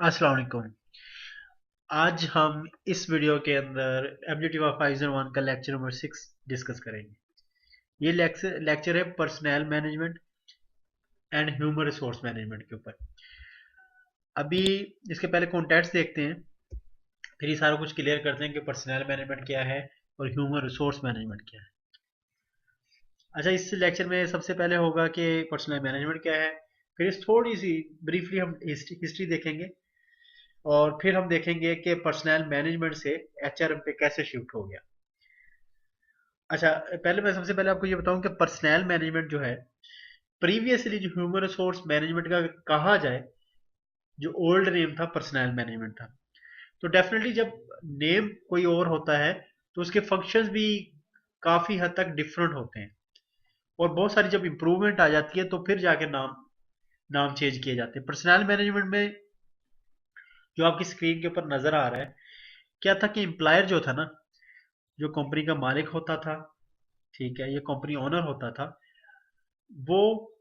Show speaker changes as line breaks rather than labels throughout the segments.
अस्सलाम वालेकुम। आज हम इस वीडियो के अंदर एबिलिटी ऑफ फाइजर वन का लेक्चर नंबर 6 डिस्कस करेंगे। ये लेक्चर है personal management and human resource management के ऊपर। अभी इसके पहले कॉन्टेक्स्ट देखते हैं, फिर ये सारा कुछ क्लियर करते हैं कि पर्सनल मैनेजमेंट क्या है और ह्यूमन रिसोर्स मैनेजमेंट क्या है। अच्छा, इस लेक्चर में सबसे पहले होगा कि पर्सनल मैनेजमेंट क्या है, फिर इस थोड़ी सी ब्रीफली हम हिस्ट्री देखेंगे और फिर हम देखेंगे कि पर्सनल मैनेजमेंट से एचआरएम पे कैसे शिफ्ट हो गया। अच्छा, पहले मैं सबसे पहले आपको ये बताऊं कि पर्सनल मैनेजमेंट जो है, प्रीवियसली जो ह्यूमन रिसोर्स मैनेजमेंट का कहा जाए, जो ओल्ड नेम था पर्सनल मैनेजमेंट था। तो डेफिनेटली जब नेम कोई और होता है तो उसके फंक्शंस भी काफी हद तक डिफरेंट होते हैं और बहुत सारी जब इंप्रूवमेंट आ जाती है तो फिर जाके नाम नाम चेंज किए जाते हैं। पर्सनल मैनेजमेंट में जो आपकी स्क्रीन के ऊपर नजर आ रहा है, क्या था कि एम्प्लॉयर जो था ना, जो कंपनी का मालिक होता था, ठीक है, ये कंपनी ओनर होता था, वो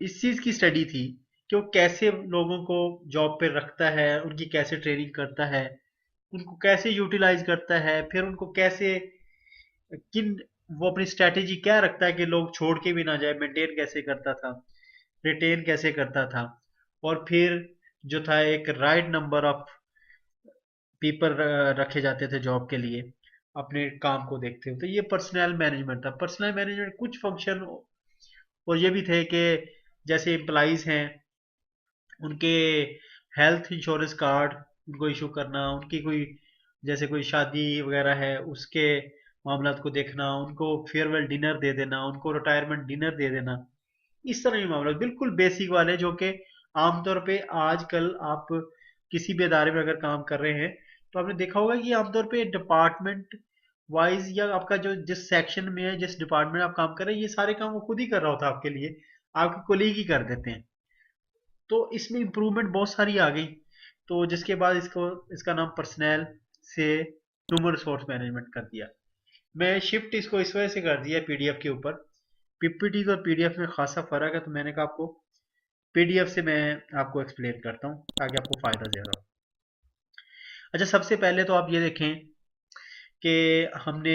इस चीज की स्टडी थी कि वो कैसे लोगों को जॉब पे रखता है, उनकी कैसे ट्रेनिंग करता है, उनको कैसे यूटिलाइज करता है, फिर उनको कैसे किन वो अपनी स्ट्रेटेजी क्या रखता है कि लोग छोड़ के भी ना जाए, मेंटेन कैसे करता था, रिटेन कैसे करता था, और फिर जो था एक राइट नंबर ऑफ पीपल रखे जाते थे जॉब के लिए अपने काम को देखते हुए। तो ये पर्सनल मैनेजमेंट था। पर्सनल मैनेजमेंट कुछ फंक्शन और ये भी थे कि जैसे एम्प्लॉइज हैं, उनके हेल्थ इंश्योरेंस कार्ड उनको इशू करना, उनकी कोई जैसे कोई शादी वगैरह है उसके मामलात को देखना, उनको फेयरवेल डिनर दे देना, उनको रिटायरमेंट डिनर दे देना, इस तरह के मामला बिल्कुल बेसिक वाले जो कि आमतौर पे आजकल आप किसी भी इदारे में अगर काम कर रहे हैं तो आपने देखा होगा कि आमतौर पे डिपार्टमेंट वाइज या आपका जो जिस सेक्शन में है, जिस डिपार्टमेंट में आप काम कर रहे हैं, ये सारे काम वो खुद ही कर रहा होता है आपके लिए, आपके कोलीग ही कर देते हैं। तो इसमें इंप्रूवमेंट बहुत सारी आ गई, तो जिसके बाद इसको इसका नाम पर्सनल से ह्यूमन रिसोर्स मैनेजमेंट कर दिया। मैं शिफ्ट इसको इस वजह से कर दिया पीडीएफ के ऊपर। पीपीटी और पीडीएफ में खासा फर्क है, तो मैंने कहा आपको पीडीएफ से मैं आपको एक्सप्लेन करता हूँ ताकि आपको फायदा ज्यादा हो। अच्छा, सबसे पहले तो आप ये देखें कि हमने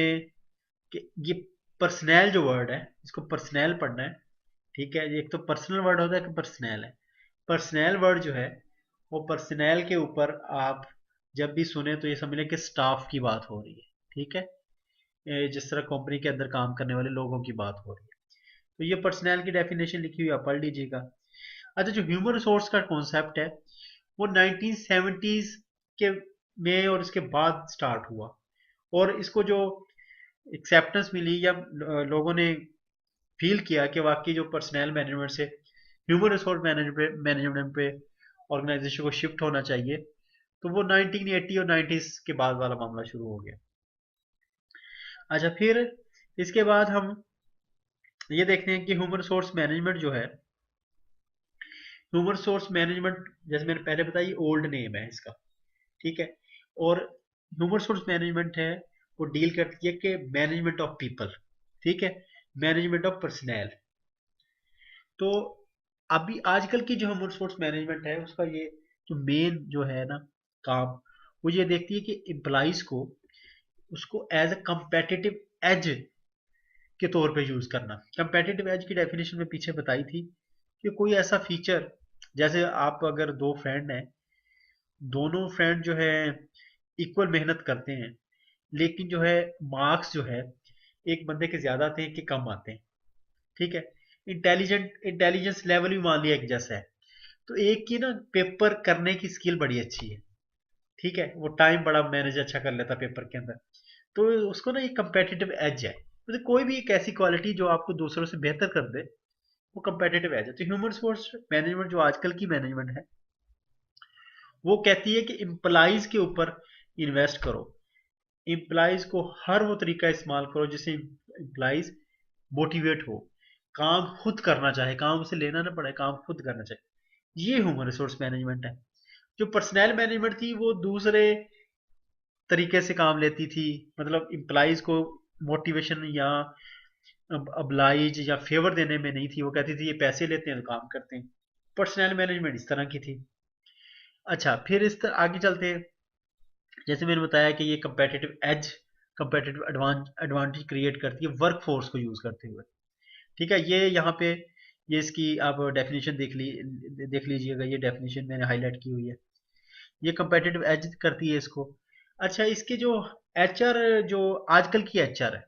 कि ये पर्सनल जो वर्ड है, इसको पर्सनल पढ़ना है, ठीक है। एक तो पर्सनल वर्ड होता है कि पर्सनल है। पर्सनल वर्ड जो है वो पर्सनल के ऊपर आप जब भी सुने तो ये समझ लें कि स्टाफ की बात हो रही है, ठीक है। जिस तरह कंपनी के अंदर काम करने वाले लोगों की बात हो रही है, तो ये पर्सनल की डेफिनेशन लिखी हुई है, आप पढ़ लीजिएगा। अच्छा, जो ह्यूमन रिसोर्स का कॉन्सेप्ट है वो 1970s के में और इसके बाद स्टार्ट हुआ, और इसको जो एक्सेप्टेंस मिली या लोगों ने फील किया कि वाकई जो पर्सनल मैनेजमेंट से ह्यूमन रिसोर्स मैनेजमेंट पे ऑर्गेनाइजेशन को शिफ्ट होना चाहिए, तो वो 1980 और 90s के बाद वाला मामला शुरू हो गया। अच्छा, फिर इसके बाद हम ये देखते हैं कि ह्यूमन रिसोर्स मैनेजमेंट जो है, ह्यूमन रिसोर्स मैनेजमेंट जैसे मैंने पहले बताया ओल्ड नेम है इसका, ठीक है। और ह्यूमन रिसोर्स मैनेजमेंट है वो डील करती है कि मैनेजमेंट ऑफ पीपल, ठीक है, मैनेजमेंट ऑफ पर्सनल। तो अभी आजकल की जो ह्यूमन रिसोर्स मैनेजमेंट है उसका ये जो मेन जो है ना काम, वो ये देखती है कि एम्प्लॉइज को उसको एज अ कंपेटिटिव एज के तौर पे यूज करना। कंपेटिटिव एज की डेफिनेशन में पीछे बताई थी कि कोई ऐसा फीचर, जैसे आप अगर दो फ्रेंड हैं, दोनों फ्रेंड जो है इक्वल मेहनत करते हैं, लेकिन जो है मार्क्स जो है एक बंदे के ज्यादा आते हैं कि कम आते हैं, ठीक है। इंटेलिजेंस लेवल भी मान लिया एक जैसा है, तो एक की ना पेपर करने की स्किल बड़ी अच्छी है, ठीक है, वो टाइम बड़ा मैनेज अच्छा कर लेता पेपर के अंदर, तो उसको ना ये कंपेटिटिव एज है। मतलब कोई भी एक ऐसी क्वालिटी जो आपको दूसरों से बेहतर कर दे, वो कंपेटिटिव एज है। तो ह्यूमन रिसोर्स मैनेजमेंट जो आजकल की मैनेजमेंट है वो कहती है कि इम्प्लाइज के ऊपर इन्वेस्ट करो, इम्प्लाइज को हर वो तरीका इस्तेमाल करो जिससे इम्प्लाइज मोटिवेट हो, काम खुद करना चाहे, काम उसे लेना ना पड़े, काम खुद करना चाहे। ये ह्यूमन रिसोर्स मैनेजमेंट है। जो पर्सनल मैनेजमेंट थी वो दूसरे तरीके से काम लेती थी, मतलब इम्प्लाइज को मोटिवेशन या अब्लाइज या फेवर देने में नहीं थी, वो कहती थी ये पैसे लेते हैं तो काम करते हैं। पर्सनल मैनेजमेंट इस तरह की थी। अच्छा, फिर इस तरह आगे चलते हैं। जैसे मैंने बताया कि ये competitive age, competitive advantage create करती है वर्क फोर्स को यूज करते हुए। ठीक है, ये यहाँ पे ये इसकी आप डेफिनेशन देख लीजिएगा, ये डेफिनेशन मैंने हाईलाइट की हुई है। ये कंपेटिटिव एज करती है इसको। अच्छा, इसके जो एचआर, जो आजकल की एचआर है,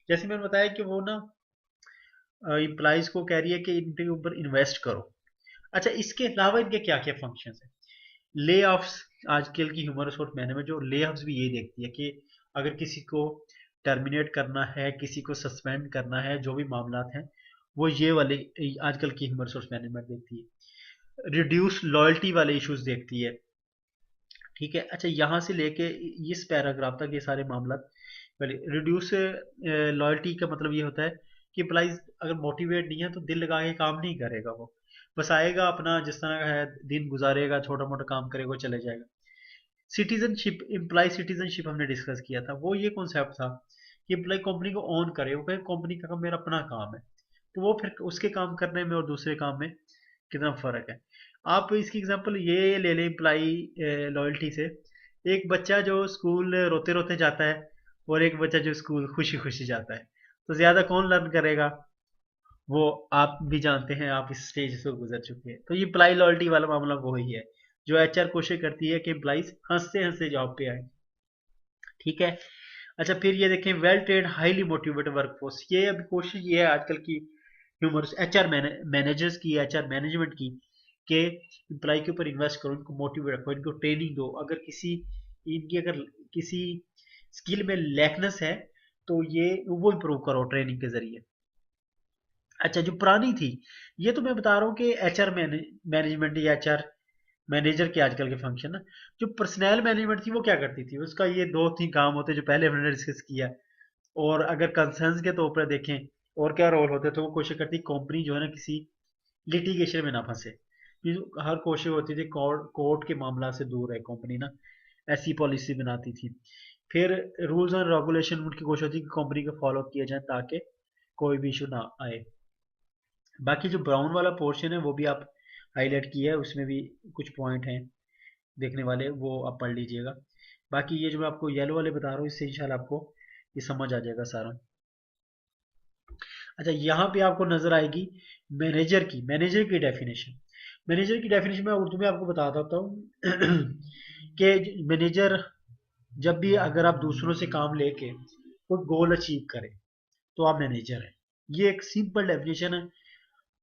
जैसे मैंने बताया कि वो ना इम्प्लाइज को कह रही है कि इनके ऊपर इन्वेस्ट करो। अच्छा, इसके अलावा इनके क्या क्या फंक्शन है? ले ऑफ्स, आजकल की ह्यूमन रिसोर्स मैनेजमेंट जो ले ऑफ्स भी ये देखती है कि अगर किसी को टर्मिनेट करना है, किसी को सस्पेंड करना है, जो भी मामला हैं, वो ये वाले आजकल की ह्यूमन रिसोर्स मैनेजमेंट देखती है। रिड्यूस लॉयल्टी वाले इश्यूज देखती है। ठीक है, अच्छा, यहाँ से लेके इस पैराग्राफ तक ये सारे मामला। रिड्यूस लॉयल्टी का मतलब ये होता है कि एम्प्लॉइज अगर मोटिवेट नहीं है तो दिल लगा के काम नहीं करेगा, वो बस आएगा अपना जिस तरह है दिन गुजारेगा, छोटा मोटा काम करेगा, चले जाएगा। सिटीजनशिप, एम्प्लॉय सिटीजनशिप हमने डिस्कस किया था, वो ये कॉन्सेप्ट था कि एम्प्लॉय कंपनी को ओन करे, वो कहे कंपनी का काम मेरा अपना काम है, तो वो फिर उसके काम करने में और दूसरे काम में कितना फर्क है। आप इसकी एग्जांपल ये ले लें एम्प्लाई लॉयल्टी से। एक बच्चा जो स्कूल रोते रोते जाता है और एक बच्चा जो स्कूल खुशी खुशी जाता है, तो ज्यादा कौन लर्न करेगा? वो आप भी जानते हैं, आप इस स्टेज से गुजर चुके हैं। तो ये एम्प्लाई लॉयल्टी वाला मामला वो ही है जो एचआर कोशिश करती है कि एम्प्लाइज हंसते हंसते जॉब पे आए। ठीक है, अच्छा, फिर ये देखें well trade highly motivated workforce. ये अभी कोशिश ये है आजकल की ह्यूमन एचआर मैनेजर्स की, एचआर मैनेजमेंट की, कि एम्प्लॉय के ऊपर इन्वेस्ट करो, इनको मोटिवेट रखो, इनको ट्रेनिंग दो। अगर किसी इनकी अगर किसी स्किल में लैकनेस है तो ये वो इम्प्रूव करो ट्रेनिंग के जरिए। अच्छा, जो पुरानी थी, ये तो मैं बता रहा हूँ कि एचआर मैनेजमेंट या एचआर मैनेजर के आजकल के फंक्शन ना। जो पर्सनल मैनेजमेंट थी वो क्या करती थी, उसका ये दो तीन काम होते जो पहले हमने डिस्कस किया। और अगर कंसर्न्स के तौर पर देखें और क्या रोल होते, तो वो कोशिश करती कंपनी जो है ना किसी लिटिगेशन में ना फंसे। हर कोशिश होती थी कोर्ट के मामला से दूर है कंपनी ना, ऐसी पॉलिसी बनाती थी। फिर रूल्स एंड रेगुलेशन उनकी कोशिश होती कि कंपनी को फॉलो किया जाए ताकि कोई भी इशू ना आए। बाकी जो ब्राउन वाला पोर्शन है वो भी आप हाईलाइट किया है, उसमें भी कुछ पॉइंट हैं देखने वाले, वो आप पढ़ लीजिएगा। बाकी ये जो मैं आपको येलो वाले बता रहा हूँ, इससे इंशाल्लाह आपको ये समझ आ जाएगा सारा। अच्छा, यहाँ पे आपको नजर आएगी मैनेजर की डेफिनेशन। मैनेजर की डेफिनेशन मैं उर्दू में आपको बता देता हूँ कि मैनेजर जब भी अगर आप दूसरों से काम लेके कोई गोल अचीव करें तो आप मैनेजर हैं। ये एक सिंपल डेफिनेशन है,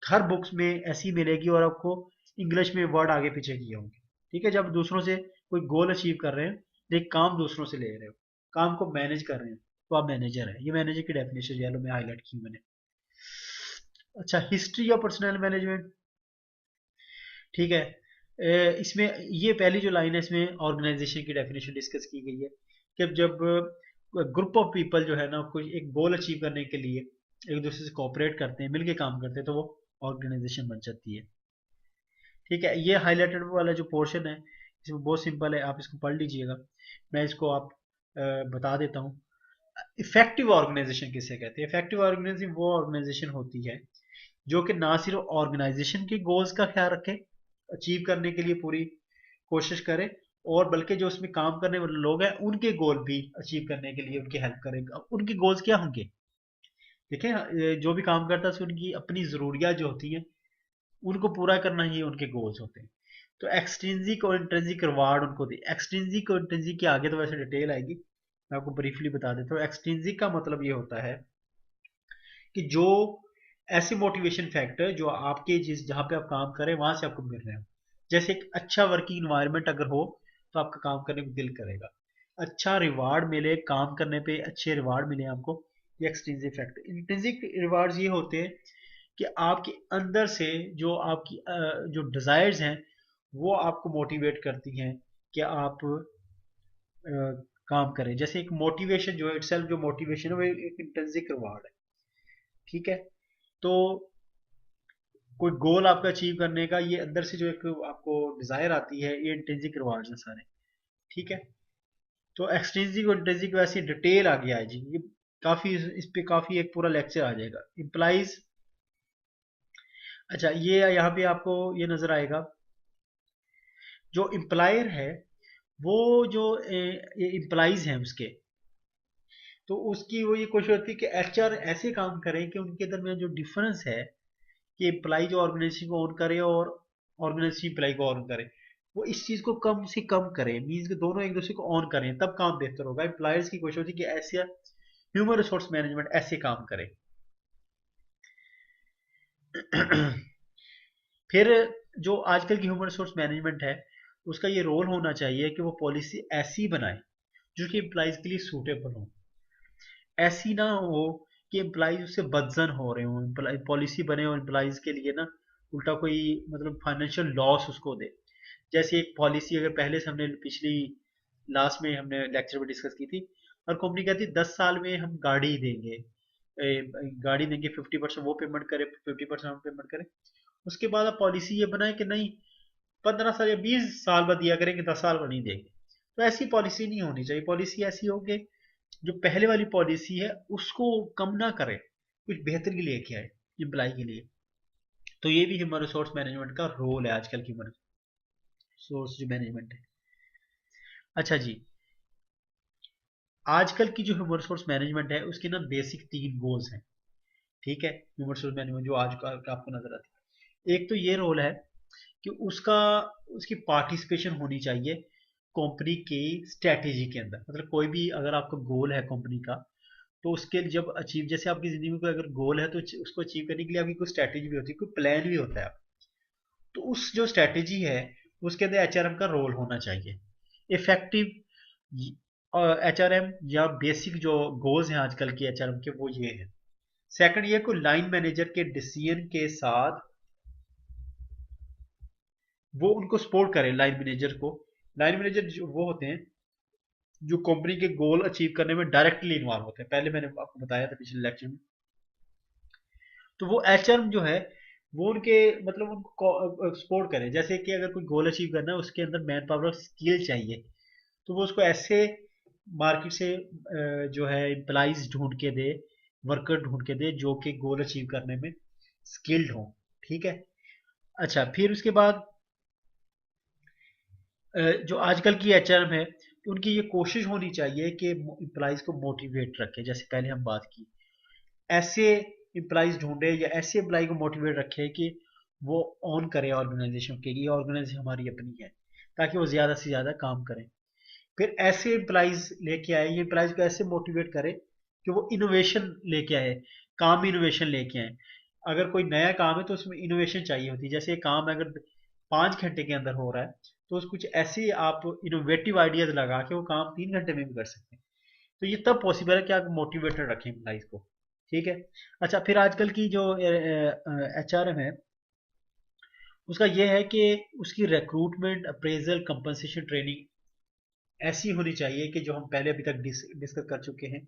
हर बुक्स में ऐसी मिलेगी और आपको इंग्लिश में वर्ड आगे पीछे किए होंगे। ठीक है, जब दूसरों से कोई गोल अचीव कर रहे हैं, एक काम दूसरों से ले रहे हो, काम को मैनेज कर रहे हैं, तो आप मैनेजर है। ये मैनेजर की डेफिनेशन येलो में हाईलाइट की मैंने। अच्छा, हिस्ट्री ऑफ पर्सनल मैनेजमेंट। ठीक है, इसमें ये पहली जो लाइन है इसमें ऑर्गेनाइजेशन की डेफिनेशन डिस्कस की गई है कि जब ग्रुप ऑफ पीपल जो है ना कोई एक गोल अचीव करने के लिए एक दूसरे से कोऑपरेट करते हैं, मिलके काम करते हैं, तो वो ऑर्गेनाइजेशन बन जाती है। ठीक है, ये हाईलाइटेड वाला जो पोर्शन है इसमें बहुत सिंपल है, आप इसको पढ़ लीजिएगा। मैं इसको आप बता देता हूँ। इफेक्टिव ऑर्गेनाइजेशन किसे कहते हैं? इफेक्टिव ऑर्गेनाइजेशन वो ऑर्गेनाइजेशन होती है जो कि ना सिर्फ ऑर्गेनाइजेशन के गोल्स का ख्याल रखे, अचीव करने के लिए पूरी कोशिश करे, और बल्कि जो उसमें काम करने वाले लोग हैं उनके गोल भी अचीव करने के लिए उनकी हेल्प करेगा। उनके गोल्स क्या होंगे? देखें, जो भी काम करता है उनकी अपनी ज़रूरियात जो होती हैं उनको पूरा करना ही उनके गोल्स होते हैं। तो एक्सट्रिंसिक और इंट्रिंसिक रिवार्ड उनको दे। एक्सट्रिंसिक और इंट्रिंसिक की आगे तो वैसे डिटेल आएगी, मैं आपको ब्रीफली बता देता हूँ। एक्सट्रिंसिक का मतलब ये होता है कि जो ऐसे मोटिवेशन फैक्टर जो आपके जिस जहाँ पे आप काम करें वहां से आपको मिल रहे हैं। जैसे एक अच्छा वर्किंग इन्वायरमेंट अगर हो तो आपका काम करने को दिल करेगा, अच्छा रिवार्ड मिले काम करने पे, अच्छे रिवार्ड मिले आपको, ये एक्सट्रिंसिक फैक्टर। इंट्रिंसिक रिवार्ड्स ये होते हैं कि आपके अंदर से जो आपकी जो डिजायर्स हैं वो आपको मोटिवेट करती हैं कि आप काम करें। जैसे एक मोटिवेशन जो है इटसेल्फ, जो मोटिवेशन है वो एक इंट्रिंसिक रिवार्ड है। ठीक है, तो कोई गोल आपका अचीव करने का ये अंदर से जो एक आपको डिजायर आती है, ये इंट्रिंसिक रिवार्ड्स हैं सारे। ठीक है, तो एक्सट्रिंसिक और इंट्रिंसिक वैसे डिटेल आ गया है जी, ये काफी इस पे काफी एक पूरा लेक्चर आ जाएगा। इम्प्लाइज, अच्छा, ये यहाँ पे आपको ये नजर आएगा जो एम्प्लॉयर है वो जो एम्प्लॉइज हैं उसके, तो उसकी वो ये कोशिश होती है कि एचआर ऐसे काम करें कि उनके दरमियान जो डिफरेंस है कि एम्प्लॉई जो ऑर्गेनाइजेशन को ऑन करे और ऑर्गेनाइजेशन एम्प्लॉई को ऑन करे, वो इस चीज को कम से कम करें, मीन्स कि दोनों एक दूसरे को ऑन करें, तब काम बेहतर होगा। एम्प्लॉयर्स की कोशिश होती है कि ऐसे ह्यूमन रिसोर्स मैनेजमेंट ऐसे काम करे। फिर जो आजकल की ह्यूमन रिसोर्स मैनेजमेंट है, उसका ये रोल होना चाहिए कि वो पॉलिसी ऐसी बनाए जो कि एम्प्लॉइज के लिए सूटेबल हो। ऐसी ना हो कि एम्प्लॉइज उससे बदजन हो रहे हो, पॉलिसी बने और एम्प्लॉइज के लिए ना उल्टा कोई मतलब फाइनेंशियल लॉस उसको दे। जैसे एक पॉलिसी अगर पहले से हमने पिछली लास्ट में हमने लेक्चर में डिस्कस की थी, और कंपनी कहती है 10 साल में हम गाड़ी देंगे, गाड़ी देंगे, 50% वो पेमेंट करे, 50% हम पेमेंट करें। उसके बाद आप पॉलिसी ये बनाए कि नहीं, 15 साल या 20 साल बाद दिया करेंगे, 10 साल को नहीं देंगे। तो ऐसी पॉलिसी नहीं होनी चाहिए। पॉलिसी ऐसी हो कि जो पहले वाली पॉलिसी है उसको कम ना करे, कुछ बेहतर के लिए लेके आए एम्प्लाई के लिए। तो ये भी ह्यूमन रिसोर्स मैनेजमेंट का रोल है आजकल की ह्यूमन रिसोर्स जो मैनेजमेंट है। अच्छा जी, आजकल की जो ह्यूमन रिसोर्स मैनेजमेंट है उसके ना बेसिक 3 गोल्स हैं। ठीक है, ह्यूमन रिसोर्स मैनेजमेंट जो आज का आपको नजर आती है, एक तो ये रोल है कि उसका उसकी पार्टिसिपेशन होनी चाहिए कंपनी की स्ट्रेटेजी के अंदर। मतलब कोई भी अगर आपका गोल है कंपनी का, तो उसके जब अचीव, जैसे आपकी जिंदगी में कोई अगर गोल है तो उसको अचीव करने के लिए आपकी कोई स्ट्रेटेजी भी होती है, कोई प्लान भी होता है। तो उस जो स्ट्रेटेजी है उसके अंदर एचआरएम का रोल होना चाहिए। इफेक्टिव एचआरएम या बेसिक जो गोल्स हैं आजकल के एचआरएम के वो ये है। सेकंड ये को लाइन मैनेजर के डिसीजन के साथ वो उनको सपोर्ट करे, लाइन मैनेजर को। लाइन मैनेजर जो वो होते हैं जो कंपनी के गोल अचीव करने में डायरेक्टली इन्वॉल्व होते हैं, पहले मैंने आपको बताया था पिछले लेक्चर में। तो वो एचआर जो है वो उनके मतलब उनको सपोर्ट करे। जैसे कि अगर कोई गोल अचीव करना है उसके अंदर मैन पावर स्किल चाहिए, तो वो उसको ऐसे मार्केट से जो है एम्प्लॉइज ढूंढ के दे, वर्कर ढूंढ के दे जो कि गोल अचीव करने में स्किल्ड हो। ठीक है। अच्छा, फिर उसके बाद जो आजकल की एचआर है उनकी ये कोशिश होनी चाहिए कि एम्प्लॉइज को मोटिवेट रखे, जैसे पहले हम बात की। ऐसे एम्प्लॉइज ढूंढे या ऐसे एम्प्लॉय को मोटिवेट रखे कि वो ऑन करे ऑर्गेनाइजेशन के लिए, ऑर्गेनाइजेशन हमारी अपनी है, ताकि वो ज्यादा से ज्यादा काम करें। फिर ऐसे एम्प्लॉइज लेके आए, ये एम्प्लॉइज को ऐसे मोटिवेट करे कि वो इनोवेशन लेके आए, काम में इनोवेशन लेके आए। अगर कोई नया काम है तो उसमें इनोवेशन चाहिए होती है। जैसे काम अगर 5 घंटे के अंदर हो रहा है, तो उस कुछ ऐसे आप इनोवेटिव आइडियाज लगा के वो काम 3 घंटे में भी कर सकते हैं। तो ये तब पॉसिबल है कि आप मोटिवेटेड रखें एम्प्लॉइज को। ठीक है। अच्छा, फिर आजकल की जो एचआरएम है उसका ये है कि उसकी रिक्रूटमेंट, अप्रेजल, कंपनसेशन, ट्रेनिंग ऐसी होनी चाहिए कि जो हम पहले अभी तक डिस्कस कर चुके हैं,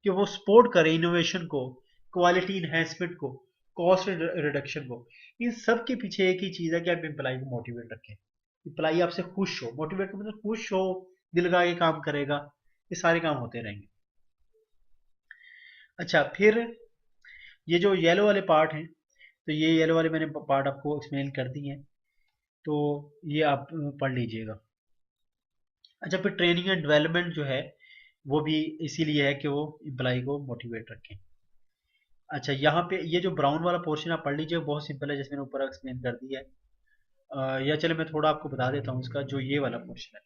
कि वो सपोर्ट करे इनोवेशन को, क्वालिटी इन्हेंसमेंट को, कॉस्ट रिडक्शन को। इन सब के पीछे एक ही चीज है कि आप एम्प्लाई को मोटिवेट रखें। एम्प्लाई आपसे खुश हो, मोटिवेट मतलब खुश हो, दिल लगा के काम करेगा, ये सारे काम होते रहेंगे। अच्छा, फिर ये जो येलो वाले पार्ट हैं, तो ये येलो वाले मैंने पार्ट आपको एक्सप्लेन कर दिए हैं, तो ये आप पढ़ लीजिएगा। अच्छा, फिर ट्रेनिंग एंड डेवलपमेंट जो है वो भी इसीलिए है कि वो एम्प्लाई को मोटिवेट रखें। अच्छा, यहाँ पे ये जो ब्राउन वाला पोर्शन आप पढ़ लीजिए, बहुत सिंपल है, जैसे मैंने ऊपर एक्सप्लेन कर दिया है। या चले मैं थोड़ा आपको बता देता हूँ इसका, जो ये वाला पोर्शन है।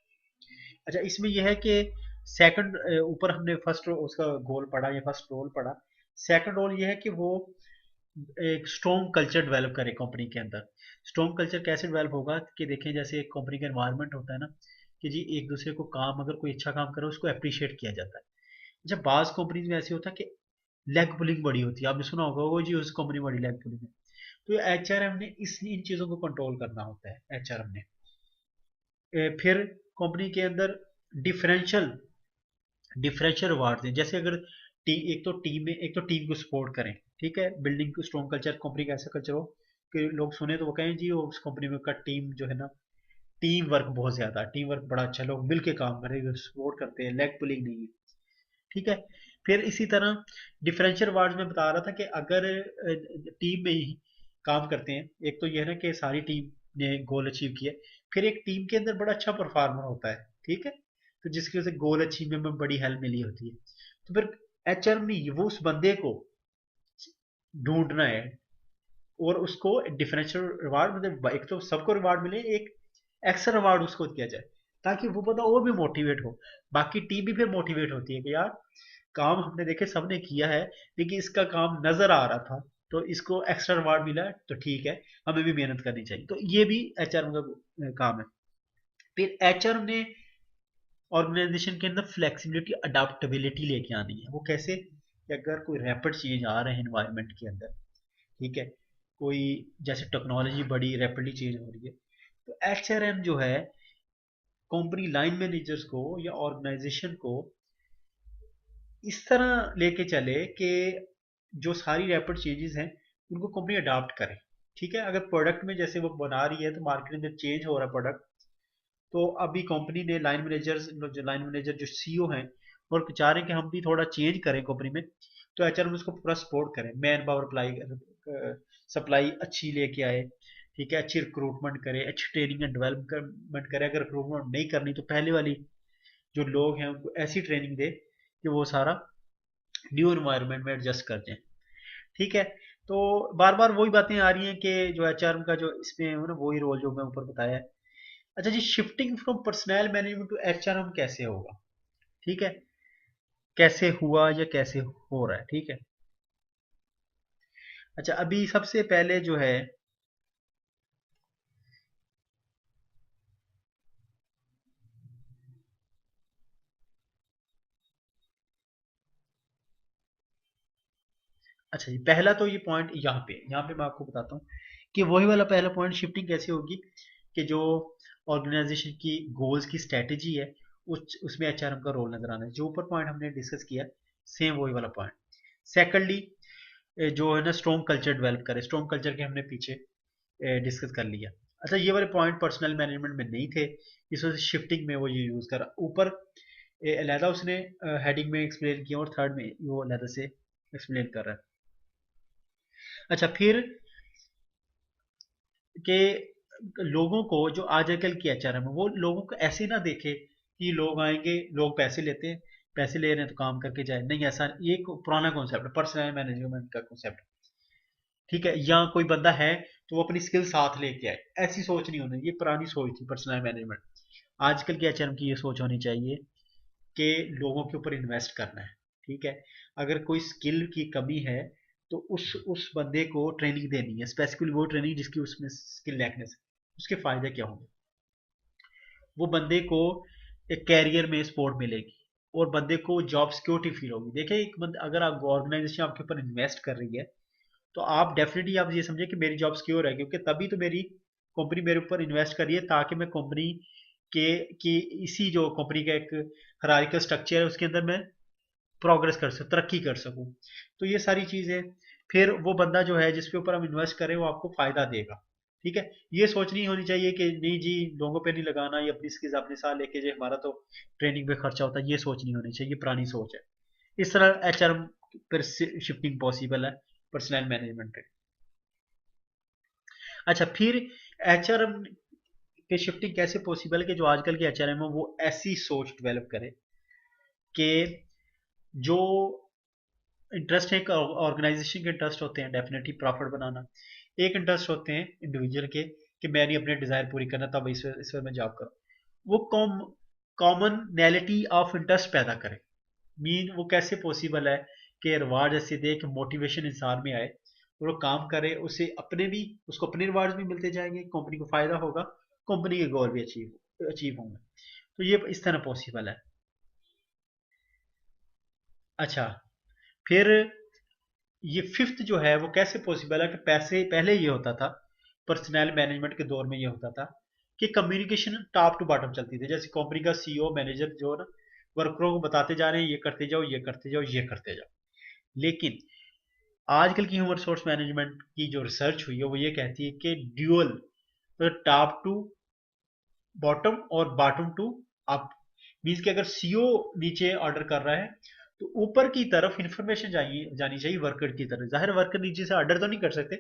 अच्छा, इसमें यह है कि सेकंड, ऊपर हमने फर्स्ट उसका गोल पढ़ा या फर्स्ट रोल पढ़ा। सेकंड रोल ये है कि वो एक स्ट्रॉन्ग कल्चर डेवलप करे कंपनी के अंदर। स्ट्रॉन्ग कल्चर कैसे डेवलप होगा कि देखें, जैसे एक कंपनी का एनवायरनमेंट होता है ना, कि जी एक दूसरे को काम, अगर कोई अच्छा काम करे उसको अप्रिशिएट किया जाता है। जब बाज कंपनीज में ऐसे होता है कि लेग पुलिंग बड़ी होती है, आपने सुना होगा वो जी उस कंपनी बड़ी लेग पुलिंग है। तो एचआरएम ने इस इन चीजों को कंट्रोल करना होता है एचआरएम ने। फिर कंपनी के अंदर डिफरेंशियल डिफरेंशियल रिवार्ड दें। जैसे अगर एक तो टीम को सपोर्ट करें। ठीक है, बिल्डिंग को स्ट्रॉन्ग कल्चर, कंपनी का ऐसा कल्चर हो कि लोग सुने तो वो कहें जी वो उस कंपनी में का टीम जो है ना, टीम वर्क बहुत ज्यादा, टीम वर्क बड़ा अच्छा, लोग मिलके काम करें, सपोर्ट करते हैं, लेग पुलिंग नहीं है। ठीक है। फिर इसी तरह डिफरेंशियल वार्ड में बता रहा था कि अगर टीम में ही काम करते हैं, एक तो यह है ना कि सारी टीम ने गोल अचीव किया, फिर एक टीम के अंदर बड़ा अच्छा परफॉर्मर होता है, ठीक है, तो जिसकी वजह से गोल अचीवमेंट में बड़ी हेल्प मिली होती है। तो फिर एचआर में वो उस बंदे को ढूंढना है और उसको डिफरेंशियल रिवार्ड, मतलब एक तो सबको रिवार्ड मिले, एक एक्स्ट्रा रिवार्ड उसको दिया जाए ताकि वो बंदा और भी मोटिवेट हो। बाकी टीम भी फिर मोटिवेट होती है कि यार काम हमने देखे सबने किया है, लेकिन इसका काम नजर आ रहा था, तो इसको एक्स्ट्रा रिवार्ड मिला है, तो ठीक है, हमें भी मेहनत करनी चाहिए। तो ये भी एचआर का काम है। फिर एचआर ने ऑर्गेनाइजेशन के अंदर फ्लेक्सिबिलिटी अडाप्टेबिलिटी लेके आनी है। वो कैसे कि अगर कोई रैपिड चेंज आ रहे हैं एनवायरनमेंट के अंदर, ठीक है, कोई जैसे टेक्नोलॉजी बड़ी रैपिडली चेंज हो रही है, तो एचआरएम जो है कंपनी लाइन मैनेजर्स को या ऑर्गेनाइजेशन को इस तरह लेके चले कि जो सारी रैपिड चेंजेस हैं उनको कंपनी अडाप्ट करे। ठीक है, अगर प्रोडक्ट में जैसे वो बना रही है तो मार्केट में चेंज हो रहा है प्रोडक्ट, तो अभी कंपनी ने लाइन मैनेजर जो सीईओ हैं और चाह रहे हैं कि हम भी थोड़ा चेंज करें कंपनी में, तो एचआर में उसको पूरा सपोर्ट करें, मैन पावर अप्लाई सप्लाई अच्छी लेके आए, ठीक है, अच्छी रिक्रूटमेंट करे, अच्छी ट्रेनिंग एंड डेवलपमेंट करे। अगर रिक्रूटमेंट नहीं करनी तो पहले वाली जो लोग हैं उनको ऐसी ट्रेनिंग दे कि वो सारा न्यू एनवायरनमेंट में एडजस्ट कर जाए। ठीक है, तो बार बार वही बातें आ रही हैं कि जो एचआर का जो इसमें है ना वही रोल जो मैं ऊपर बताया है। अच्छा जी, shifting from personal management to HRM कैसे होगा, ठीक है, कैसे हुआ या कैसे हो रहा है, ठीक है। अच्छा, अभी सबसे पहले जो है, अच्छा जी, पहला तो ये पॉइंट यहाँ पे मैं आपको बताता हूँ कि वही वाला पहला पॉइंट, शिफ्टिंग कैसे होगी कि जो ऑर्गेनाइजेशन की गोल्स की स्ट्रेटेजी है उसमें एचआरएम का रोल नजर आना है। जो ऊपर पॉइंट हमने डिस्कस किया सेम वही वाला पॉइंट। सेकंडली, जो है ना स्ट्रॉन्ग कल्चर डेवलप करे, स्ट्रॉन्ग कल्चर के हमने पीछे डिस्कस कर लिया। अच्छा, ये वाले पॉइंट पर्सनल मैनेजमेंट में नहीं थे, इस वजह से शिफ्टिंग में वो ये यूज करा। ऊपर अलहदा उसने हेडिंग में एक्सप्लेन किया और थर्ड में वो अलहदा से एक्सप्लेन कर रहा है। अच्छा, फिर के लोगों को जो आजकल की एचआरएम है वो लोगों को ऐसे ना देखे कि लोग आएंगे, लोग पैसे लेते हैं, पैसे ले रहे हैं तो काम करके जाए, नहीं ऐसा, ये एक पुराना कॉन्सेप्ट है, पर्सनल मैनेजमेंट का कॉन्सेप्ट। ठीक है, या कोई बंदा है तो वो अपनी स्किल साथ लेके आए, ऐसी सोच नहीं होनी, ये पुरानी सोच थी पर्सनल मैनेजमेंट। आजकल के एचआरएम की ये सोच होनी चाहिए कि लोगों के ऊपर इन्वेस्ट करना है। ठीक है, अगर कोई स्किल की कमी है तो उस बंदे को ट्रेनिंग देनी है, स्पेसिफिकली वो ट्रेनिंग जिसकी उसमें स्किल लैकनेस है, उसके फायदे क्या होंगे, वो बंदे को एक कैरियर में सपोर्ट मिलेगी और बंदे को जॉब सिक्योरिटी फील होगी। देखिए, एक बंदा अगर आप ऑर्गेनाइजेशन आपके ऊपर इन्वेस्ट कर रही है तो आप डेफिनेटली आप ये समझे कि मेरी जॉब सिक्योर है, क्योंकि तभी तो मेरी कंपनी मेरे ऊपर इन्वेस्ट कर रही है, ताकि मैं कंपनी के की इसी जो कंपनी का एक हायरार्किकल स्ट्रक्चर है उसके अंदर मैं प्रोग्रेस कर सकूं, तरक्की कर सकूं। तो ये सारी चीजें, फिर वो बंदा जो है जिसके ऊपर हम इन्वेस्ट करें वो आपको फायदा देगा। ठीक है, ये सोच नहीं होनी चाहिए कि नहीं जी लोगों पे नहीं लगाना, ये अपनी स्किल्स अपने साथ लेके जाए, हमारा तो ट्रेनिंग पे खर्चा होता है, ये सोच नहीं होनी चाहिए, ये पुरानी सोच है। इस तरह एचआर पर शिफ्टिंग पॉसिबल है पर्सनल मैनेजमेंट पे। अच्छा, फिर एचआरएम पे शिफ्टिंग कैसे पॉसिबल है कि जो आजकल के एचआरएम है वो ऐसी सोच डेवलप करे कि जो इंटरेस्ट है, ऑर्गेनाइजेशन के इंटरेस्ट होते हैं डेफिनेटली प्रॉफिट बनाना, एक इंटरेस्ट होते हैं इंडिविजुअल के कि मैंने अपने डिजायर पूरी करना, तब इस में जॉब करो। वो कॉमनैलिटी ऑफ इंटरेस्ट पैदा करे। मीन वो कैसे पॉसिबल है कि रिवार्ड ऐसे दे कि मोटिवेशन इंसान में आए और वो काम करे, उसे अपने भी, उसको अपने रिवार्ड भी मिलते जाएंगे, कंपनी को फायदा होगा, कंपनी के गोल भी अचीव अचीव होंगे। तो ये इस तरह पॉसिबल है। अच्छा, फिर ये फिफ्थ जो है वो कैसे पॉसिबल है कि पैसे पहले ये होता था, पर्सनल मैनेजमेंट के दौर में ये होता था कि कम्युनिकेशन टॉप टू बॉटम चलती थी, जैसे कंपनी का सीईओ मैनेजर जो है ना वर्करों को बताते जा रहे हैं ये करते जाओ, ये करते जाओ, ये करते जाओ। लेकिन आजकल की ह्यूमन रिसोर्स मैनेजमेंट की जो रिसर्च हुई है वो ये कहती है कि ड्यूअल, तो टॉप टू बॉटम और बॉटम टू अप, मीन्स कि अगर सीईओ नीचे ऑर्डर कर रहा है तो ऊपर की तरफ इंफॉर्मेशन जानी चाहिए वर्कर की तरफ। जाहिर वर्कर नीचे से ऑर्डर तो नहीं कर सकते,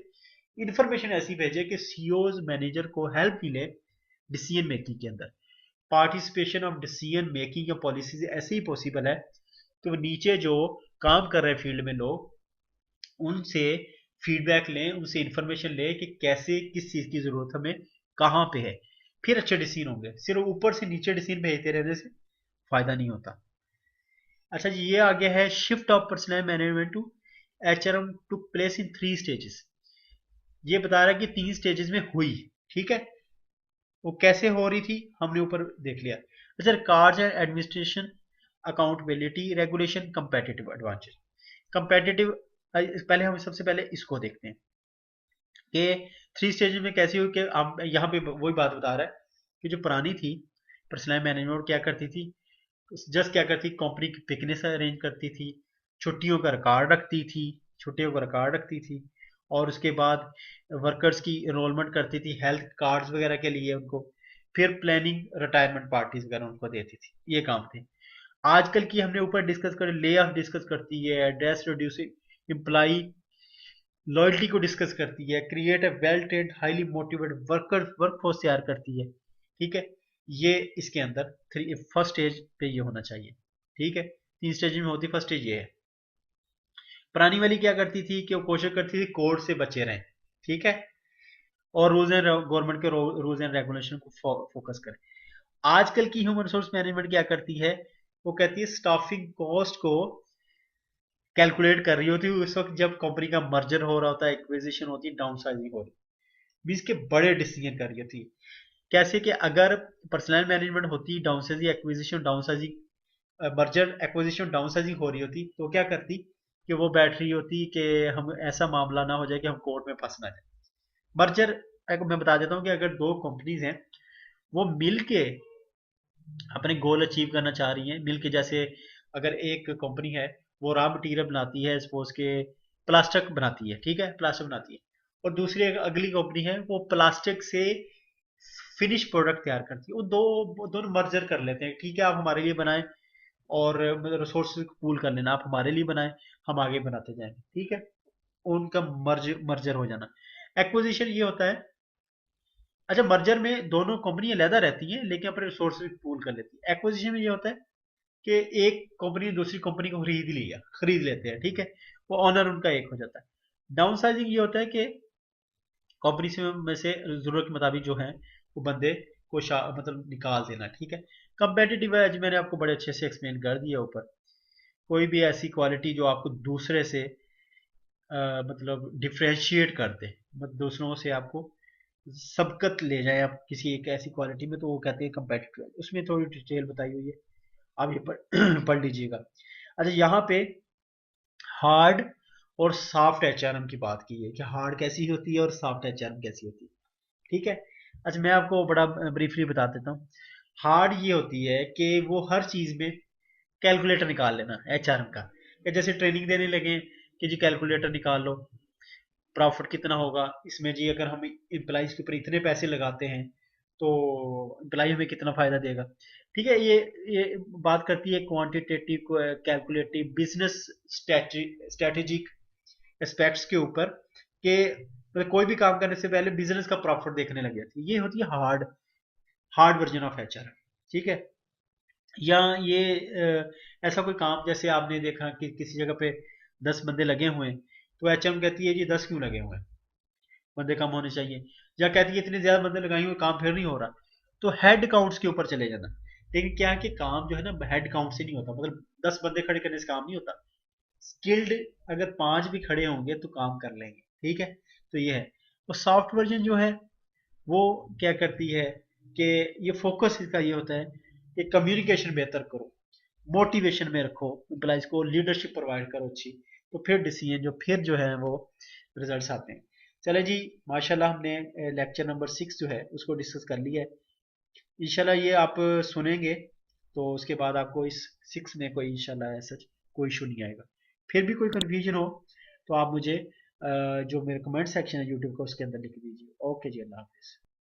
इंफॉर्मेशन ऐसी भेजे कि सीईओ मैनेजर को हेल्प मिले डिसीजन मेकिंग के अंदर। पार्टिसिपेशन ऑफ डिसीजन मेकिंग या पॉलिसीज ऐसे ही पॉसिबल है कि वो नीचे जो काम कर रहे हैं फील्ड में लोग, उनसे फीडबैक लें, उनसे इंफॉर्मेशन लें कि कैसे, किस चीज़ की ज़रूरत हमें कहाँ पे है, फिर अच्छे डिसीजन होंगे। सिर्फ ऊपर से नीचे डिसीजन भेजते रहने से फायदा नहीं होता। अच्छा जी, ये आ गया है shift of personal management to HRM took place in 3 stages. ये बता रहा है कि 3 स्टेजेस में हुई, ठीक है। वो कैसे हो रही थी हमने ऊपर देख लिया। अच्छा, cards and administration, accountability, regulation, competitive advantage. Competitive, पहले हम सबसे पहले इसको देखते हैं कि 3 स्टेज में कैसी हुई। कि हम यहाँ पे वही बात बता रहा है कि जो पुरानी थी पर्सनल मैनेजमेंट क्या करती थी, जस्ट क्या करती, कंपनी की पिकनिक अरेंज करती थी, छुट्टियों का रिकॉर्ड रखती थी, छुट्टियों का रिकॉर्ड रखती थी, और उसके बाद वर्कर्स की इनरोलमेंट करती थी हेल्थ कार्ड्स वगैरह के लिए उनको, फिर प्लानिंग रिटायरमेंट पार्टीज वगैरह उनको देती थी, ये काम थे। आजकल की हमने ऊपर डिस्कस कर, ले ऑफ डिस्कस करती है, एड्रेस रिड्यूसिंग एम्प्लॉई लॉयल्टी को डिस्कस करती है, create a well trained highly motivated workforce तैयार करती है, ठीक है। ये इसके अंदर फर्स्ट स्टेज पे ये होना चाहिए, ठीक है। 3 स्टेज में होती, फर्स्ट स्टेज ये है। पुरानी वाली क्या करती थी कि वो कोशिश करती थी कोर्ट से बचे रहें, ठीक है, और रूल्स एंड गवर्नमेंट के रूल्स एंड रेगुलेशन को फोकस करें। आजकल की ह्यूमन रिसोर्स मैनेजमेंट क्या करती है, वो कहती है स्टाफिंग कॉस्ट को कैलकुलेट कर रही होती है उस वक्त जब कंपनी का मर्जर हो रहा होता है, एक्विजिशन होती है, डाउनसाइजिंग हो रही है, भी इसके बड़े डिसीजन कर रही होती है। कैसे कि अगर पर्सनल मैनेजमेंट होती, downsizing acquisition downsizing, merger acquisition downsizing हो रही होती, तो क्या करती कि वो बैठ रही होती कि हम ऐसा मामला ना हो जाए कि हम कोर्ट में फंस ना जाए। मर्जर, मैं बता देता हूँ कि अगर दो कंपनीज हैं, वो मिल के अपने गोल अचीव करना चाह रही हैं, मिल के, जैसे अगर एक कंपनी है वो रॉ मटेरियल बनाती है, सपोज के प्लास्टिक बनाती है, ठीक है, प्लास्टिक बनाती है, और दूसरी एक अगली कंपनी है वो प्लास्टिक से फिनिश प्रोडक्ट तैयार करती है, वो दोनों मर्जर कर लेते हैं, ठीक है, आप हमारे लिए बनाएं और मतलब रिसोर्स पूल कर लेना, आप हमारे लिए बनाएं, हम आगे बनाते जाएंगे, ठीक है। उनका मर्जर हो जाना। एक्विजिशन ये होता है, अच्छा, मर्जर में दोनों कंपनी अलहदा रहती हैं लेकिन अपने रिसोर्सेज पूल कर लेती है। एक्विजिशन में ये होता है कि एक कंपनी दूसरी कंपनी को खरीद लेते हैं, ठीक है, वो ऑनर उनका एक हो जाता है। डाउन साइजिंग ये होता है कि कंपनी में से जरूरत के मुताबिक जो है वो बंदे को मतलब निकाल देना, ठीक है। कंपेटिटिव एज मैंने आपको बड़े अच्छे से एक्सप्लेन कर दिया ऊपर, कोई भी ऐसी क्वालिटी जो आपको दूसरे से मतलब डिफ्रेंशिएट कर दे, मतलब दूसरों से आपको सबकत ले जाए आप किसी एक ऐसी क्वालिटी में, तो वो कहते हैं कंपेटिटिव। उसमें थोड़ी डिटेल बताई हुई है, आप ये पढ़ लीजिएगा। अच्छा, यहाँ पे हार्ड और सॉफ्ट एचआरएम की बात की है कि हार्ड कैसी होती है और सॉफ्ट एचआरएम कैसी होती है, ठीक है। अच्छा, मैं आपको बड़ा ब्रीफली बता देता हूँ। हार्ड ये होती है कि वो हर चीज में कैलकुलेटर निकाल लेना एचआरएम का, या जैसे ट्रेनिंग देने लगे कि जी कैलकुलेटर निकाल लो, प्रॉफिट कितना होगा इसमें जी, अगर हम एम्प्लॉइज के ऊपर इतने पैसे लगाते हैं तो एम्प्लॉय हमें कितना फायदा देगा, ठीक है। ये बात करती है quantitative calculative business strategic aspects के ऊपर कि मतलब कोई भी काम करने से पहले बिजनेस का प्रॉफिट देखने लग जाती है, ये होती है हार्ड वर्जन ऑफ एचआर, ठीक है। या ये ऐसा कोई काम, जैसे आपने देखा कि किसी जगह पे 10 बंदे लगे हुए हैं, तो एचएम कहती है जी 10 क्यों लगे हुए हैं, बंदे कम होने चाहिए। या कहती है इतने ज्यादा बंदे लगाए हुए काम फिर नहीं हो रहा, तो हेड काउंट्स के ऊपर चले जाना। लेकिन क्या है कि काम जो है ना हेड काउंट से नहीं होता, मतलब 10 बंदे खड़े करने से काम नहीं होता। स्किल्ड अगर 5 भी खड़े होंगे तो काम कर लेंगे, ठीक है। तो ये है। और सॉफ्ट वर्जन जो है वो क्या करती है कि ये फोकस इसका ये होता है कि कम्युनिकेशन बेहतर करो, मोटिवेशन में रखो एम्प्लॉइज को, लीडरशिप प्रोवाइड करो अच्छी, तो फिर डिसीजन जो फिर जो है वो रिजल्ट्स आते हैं। चले जी, माशाल्लाह हमने लेक्चर नंबर 6 जो है उसको डिस्कस कर लिया है। इंशाल्लाह ये आप सुनेंगे तो उसके बाद आपको इस 6 में कोई इंशाल्लाह ऐसा कोई इशू नहीं आएगा। फिर भी कोई कन्फ्यूजन हो तो आप मुझे जो मेरे कमेंट सेक्शन है यूट्यूब का उसके अंदर लिख दीजिए। ओके जी, अल्लाह हाफिज़।